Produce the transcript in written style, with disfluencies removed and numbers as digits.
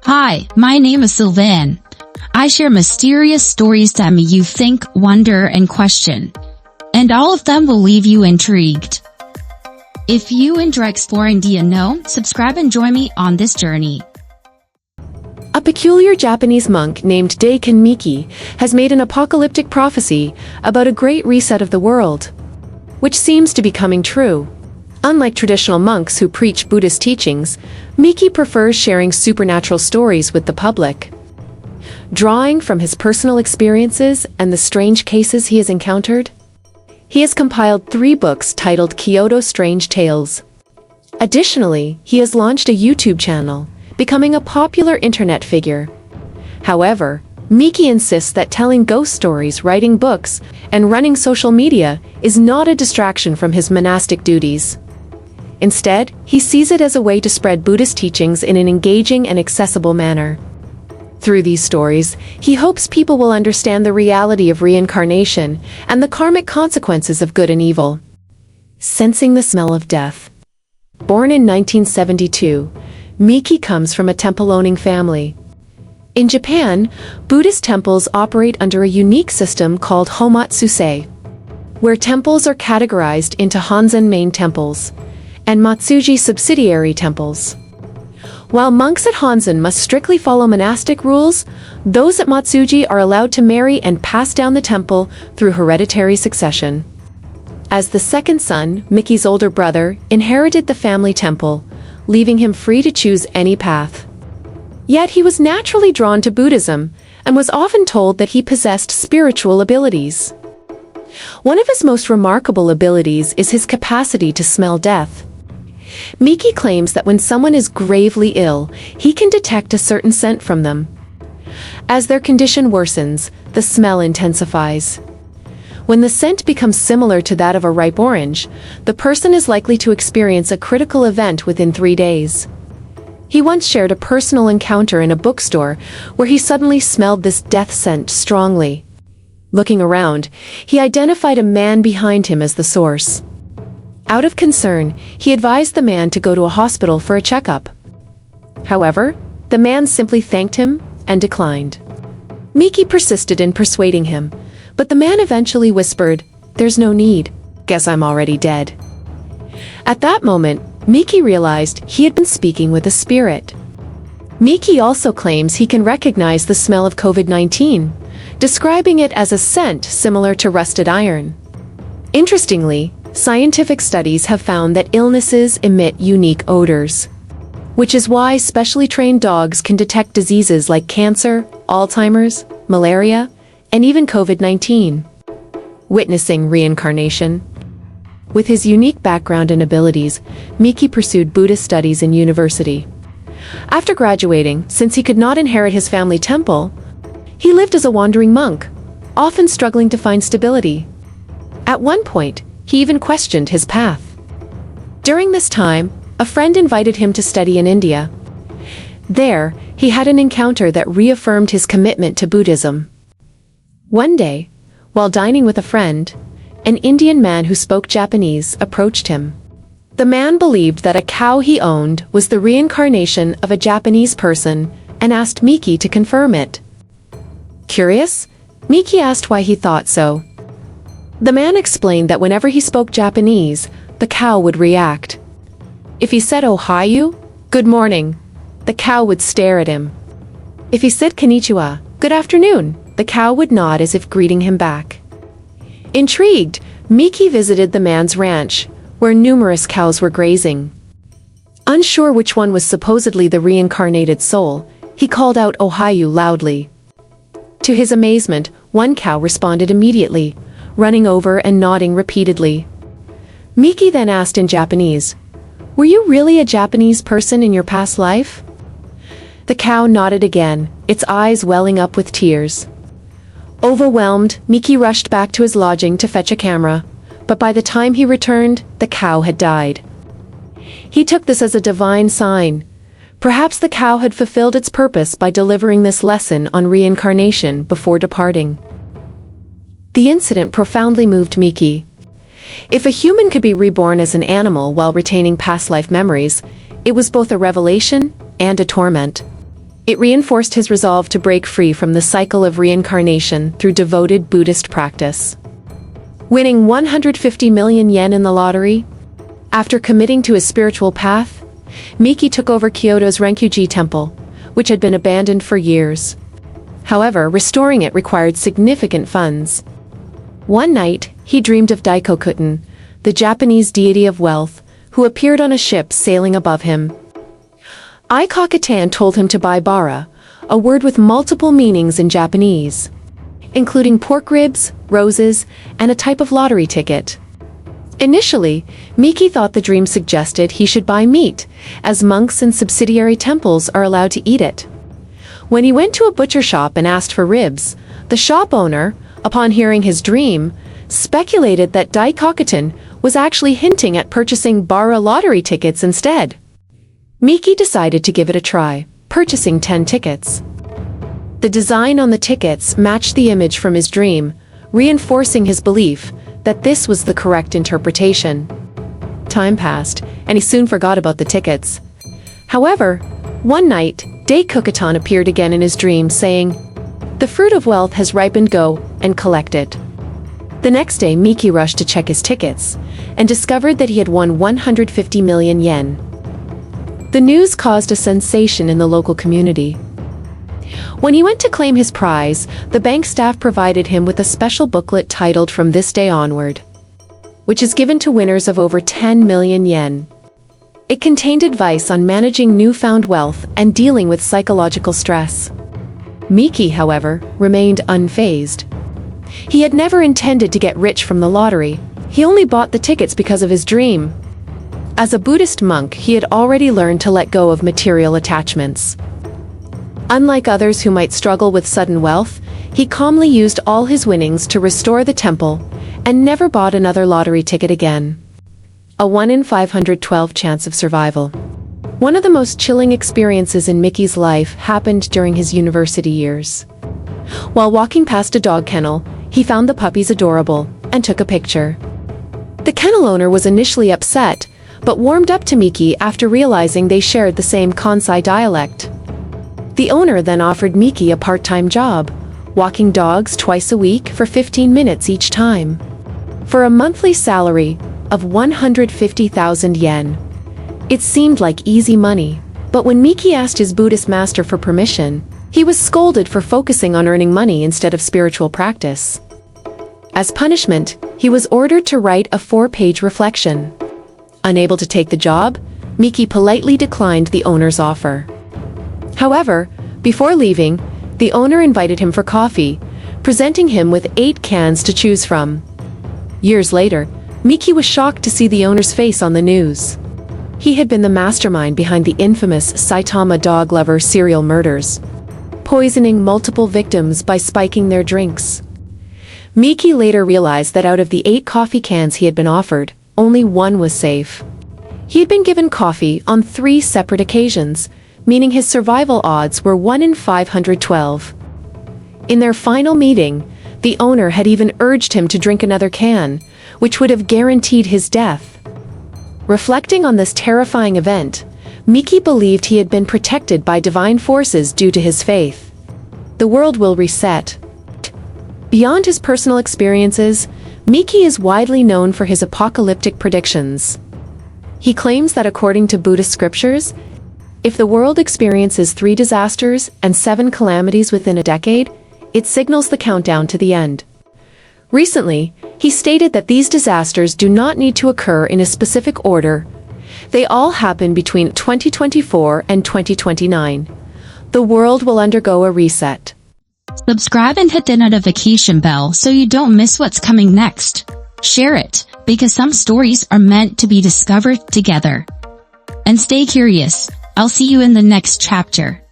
Hi, my name is Sylvan. I share mysterious stories that make you think, wonder, and question. And all of them will leave you intrigued. If you enjoy exploring the unknown, subscribe and join me on this journey. A peculiar Japanese monk named Daikon Miki has made an apocalyptic prophecy about a great reset of the world, which seems to be coming true. Unlike traditional monks who preach Buddhist teachings, Miki prefers sharing supernatural stories with the public. Drawing from his personal experiences and the strange cases he has encountered, he has compiled 3 books titled Kyoto Strange Tales. Additionally, he has launched a YouTube channel, becoming a popular internet figure. However, Miki insists that telling ghost stories, writing books, and running social media is not a distraction from his monastic duties. Instead, he sees it as a way to spread Buddhist teachings in an engaging and accessible manner. Through these stories, he hopes people will understand the reality of reincarnation and the karmic consequences of good and evil. Sensing the smell of death. Born in 1972, Miki comes from a temple-owning family. In Japan, Buddhist temples operate under a unique system called Homatsuse, where temples are categorized into Honzen main temples and Matsuji subsidiary temples. While monks at Honzen must strictly follow monastic rules, those at Matsuji are allowed to marry and pass down the temple through hereditary succession. As the second son, Miki's older brother inherited the family temple, leaving him free to choose any path. Yet he was naturally drawn to Buddhism and was often told that he possessed spiritual abilities. One of his most remarkable abilities is his capacity to smell death. Miki claims that when someone is gravely ill, he can detect a certain scent from them. As their condition worsens, the smell intensifies. When the scent becomes similar to that of a ripe orange, the person is likely to experience a critical event within 3 days. He once shared a personal encounter in a bookstore where he suddenly smelled this death scent strongly. Looking around, he identified a man behind him as the source. Out of concern, he advised the man to go to a hospital for a checkup. However, the man simply thanked him and declined. Miki persisted in persuading him, but the man eventually whispered, "There's no need. Guess I'm already dead." At that moment, Miki realized he had been speaking with a spirit. Miki also claims he can recognize the smell of COVID-19, describing it as a scent similar to rusted iron. Interestingly, scientific studies have found that illnesses emit unique odors, which is why specially trained dogs can detect diseases like cancer, Alzheimer's, malaria, and even COVID-19. Witnessing reincarnation. With his unique background and abilities, Miki pursued Buddhist studies in university. After graduating, since he could not inherit his family temple, he lived as a wandering monk, often struggling to find stability. At one point, he even questioned his path. During this time, a friend invited him to study in India. There, he had an encounter that reaffirmed his commitment to Buddhism. One day, while dining with a friend, an Indian man who spoke Japanese approached him. The man believed that a cow he owned was the reincarnation of a Japanese person and asked Miki to confirm it. Curious, Miki asked why he thought so. The man explained that whenever he spoke Japanese, the cow would react. If he said "Ohayo," good morning, the cow would stare at him. If he said "Konnichiwa," good afternoon, the cow would nod as if greeting him back. Intrigued, Miki visited the man's ranch, where numerous cows were grazing. Unsure which one was supposedly the reincarnated soul, he called out "Ohayo" loudly. To his amazement, one cow responded immediately, running over and nodding repeatedly. Miki then asked in Japanese, "Were you really a Japanese person in your past life?" The cow nodded again, its eyes welling up with tears. Overwhelmed, Miki rushed back to his lodging to fetch a camera, but by the time he returned, the cow had died. He took this as a divine sign. Perhaps the cow had fulfilled its purpose by delivering this lesson on reincarnation before departing. The incident profoundly moved Miki. If a human could be reborn as an animal while retaining past life memories, it was both a revelation and a torment. It reinforced his resolve to break free from the cycle of reincarnation through devoted Buddhist practice. Winning 150 million yen in the lottery? After committing to his spiritual path, Miki took over Kyoto's Renkyuji temple, which had been abandoned for years. However, restoring it required significant funds. One night, he dreamed of Daikokutin, the Japanese deity of wealth, who appeared on a ship sailing above him. Daikokutin told him to buy bara, a word with multiple meanings in Japanese, including pork ribs, roses, and a type of lottery ticket. Initially, Miki thought the dream suggested he should buy meat, as monks and subsidiary temples are allowed to eat it. When he went to a butcher shop and asked for ribs, the shop owner, upon hearing his dream, speculated that Daikokutin was actually hinting at purchasing bara lottery tickets instead. Miki decided to give it a try, purchasing 10 tickets. The design on the tickets matched the image from his dream, reinforcing his belief that this was the correct interpretation. Time passed, and he soon forgot about the tickets. However, one night, Daikokutin appeared again in his dream, saying, "The fruit of wealth has ripened, go and collect it." The next day, Miki rushed to check his tickets, and discovered that he had won 150 million yen. The news caused a sensation in the local community. When he went to claim his prize, the bank staff provided him with a special booklet titled "From This Day Onward," which is given to winners of over 10 million yen. It contained advice on managing newfound wealth and dealing with psychological stress. Miki, however, remained unfazed. He had never intended to get rich from the lottery. He only bought the tickets because of his dream. As a Buddhist monk, he had already learned to let go of material attachments. Unlike others who might struggle with sudden wealth, he calmly used all his winnings to restore the temple and never bought another lottery ticket again. A 1 in 512 chance of survival. One of the most chilling experiences in Miki's life happened during his university years. While walking past a dog kennel, he found the puppies adorable and took a picture. The kennel owner was initially upset, but warmed up to Miki after realizing they shared the same Kansai dialect. The owner then offered Miki a part-time job, walking dogs twice a week for 15 minutes each time. For a monthly salary of 150,000 yen. It seemed like easy money, but when Miki asked his Buddhist master for permission, he was scolded for focusing on earning money instead of spiritual practice. As punishment, he was ordered to write a 4-page reflection. Unable to take the job, Miki politely declined the owner's offer. However, before leaving, the owner invited him for coffee, presenting him with 8 cans to choose from. Years later, Miki was shocked to see the owner's face on the news. He had been the mastermind behind the infamous Saitama dog lover serial murders, poisoning multiple victims by spiking their drinks. Miki later realized that out of the 8 coffee cans he had been offered, only 1 was safe. He had been given coffee on 3 separate occasions, meaning his survival odds were 1 in 512. In their final meeting, the owner had even urged him to drink another can, which would have guaranteed his death. Reflecting on this terrifying event, Miki believed he had been protected by divine forces due to his faith. The world will reset. Beyond his personal experiences, Miki is widely known for his apocalyptic predictions. He claims that according to Buddhist scriptures, if the world experiences 3 disasters and 7 calamities within a decade, it signals the countdown to the end. Recently, he stated that these disasters do not need to occur in a specific order. They all happen between 2024 and 2029. The world will undergo a reset. Subscribe and hit the notification bell so you don't miss what's coming next. Share it, because some stories are meant to be discovered together. And stay curious. I'll see you in the next chapter.